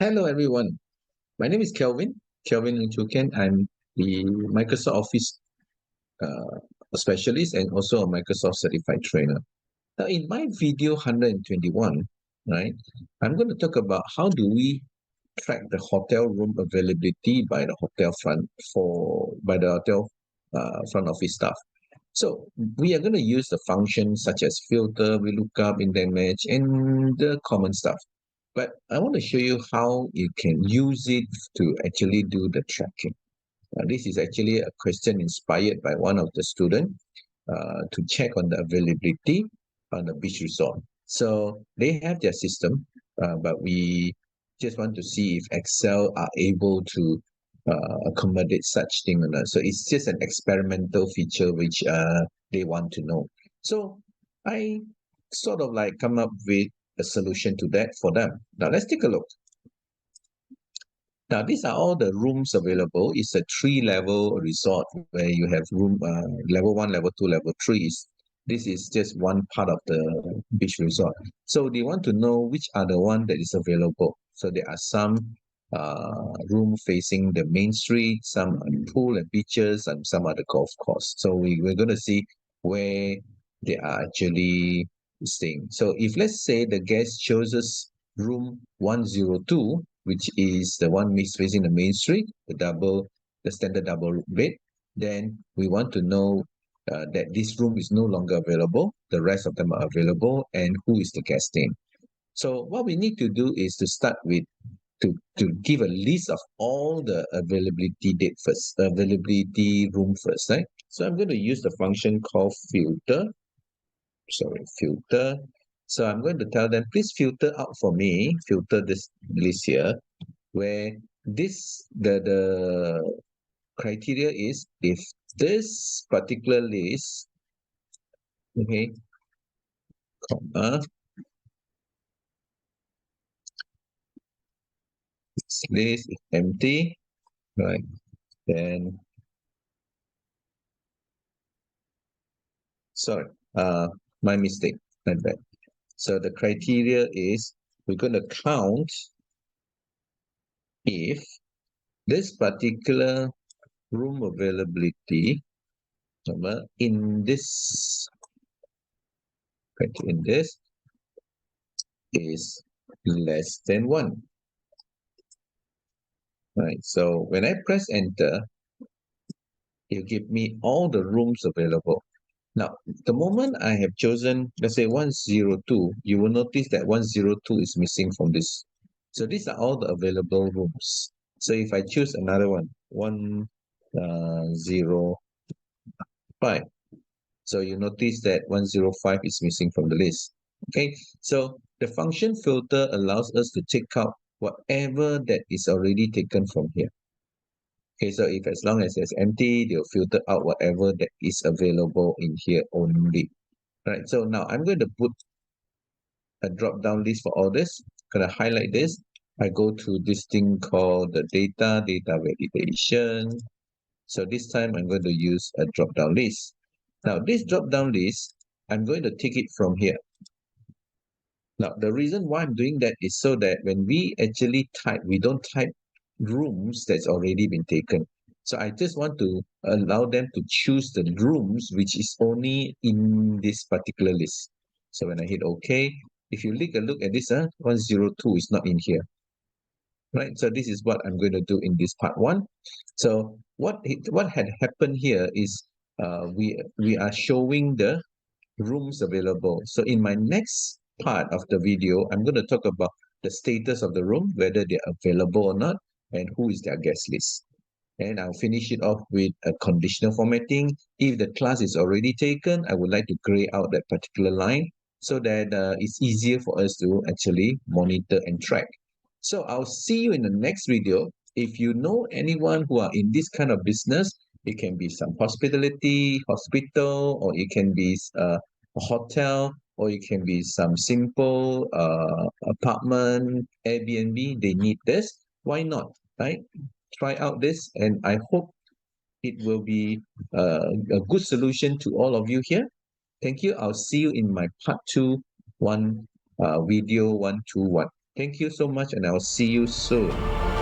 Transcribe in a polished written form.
Hello, everyone. My name is Kelvin Unchuken. I'm the Microsoft Office uh, specialist and also a Microsoft certified trainer. Now, in my video 121, right, I'm going to talk about how do we track the hotel room availability by the hotel front office staff. So we are going to use the functions such as filter, VLOOKUP, index match, and the common stuff. But I want to show you how you can use it to actually do the tracking. This is actually a question inspired by one of the students to check on the availability on the beach resort. So they have their system, but we just want to see if Excel are able to accommodate such thing or not. So it's just an experimental feature which they want to know. So I sort of like come up with a solution to that for them. Now let's take a look. Now, these are all the rooms available. It's a three-level resort where you have room level one, level two, level three. This is just one part of the beach resort. So they want to know which are the one that is available. So there are some room facing the main street, some pool and beaches, and some other golf course. So we're going to see where they are actually staying. So if let's say the guest chooses room 102, which is the one facing the main street, the standard double bed, then we want to know that this room is no longer available, the rest of them are available, and who is the guest name. So what we need to do is to start with to give a list of all the availability room first, right? So I'm going to use the function called filter. So I'm going to tell them, please filter out for me, filter this list here, where the criteria is if this particular list, okay, comma, this list is empty, right? Then, sorry, my mistake, not bad. So the criteria is we're going to count if this particular room availability in this is less than 1. Right. So when I press enter, it will give me all the rooms available. Now, the moment I have chosen, let's say 102, you will notice that 102 is missing from this. So these are all the available rooms. So if I choose another one, 105, so you notice that 105 is missing from the list. Okay, so the function filter allows us to take out whatever that is already taken from here. Okay, so if as long as it's empty, they'll filter out whatever that is available in here only. Right, so now I'm going to put a drop-down list for all this. I'm going to highlight this. I go to this thing called the data validation. So this time I'm going to use a drop-down list. Now this drop-down list, I'm going to take it from here. Now the reason why I'm doing that is so that when we actually type, we don't type rooms that's already been taken. So I just want to allow them to choose the rooms which is only in this particular list. So when I hit OK, if you take a look at this, 102 is not in here. Right, so this is what I'm going to do in this part 1. So what had happened here is we are showing the rooms available. So in my next part of the video, I'm going to talk about the status of the room, whether they're available or not, and who is their guest list. And I'll finish it off with a conditional formatting. If the class is already taken, I would like to gray out that particular line so that it's easier for us to actually monitor and track. So I'll see you in the next video. If you know anyone who are in this kind of business, it can be some hospitality, hospital, or it can be a hotel, or it can be some simple apartment, Airbnb. They need this. Why not, right? Try out this, and I hope it will be a good solution to all of you here. Thank you. I'll see you in my part 2, video 121. Thank you so much, and I'll see you soon.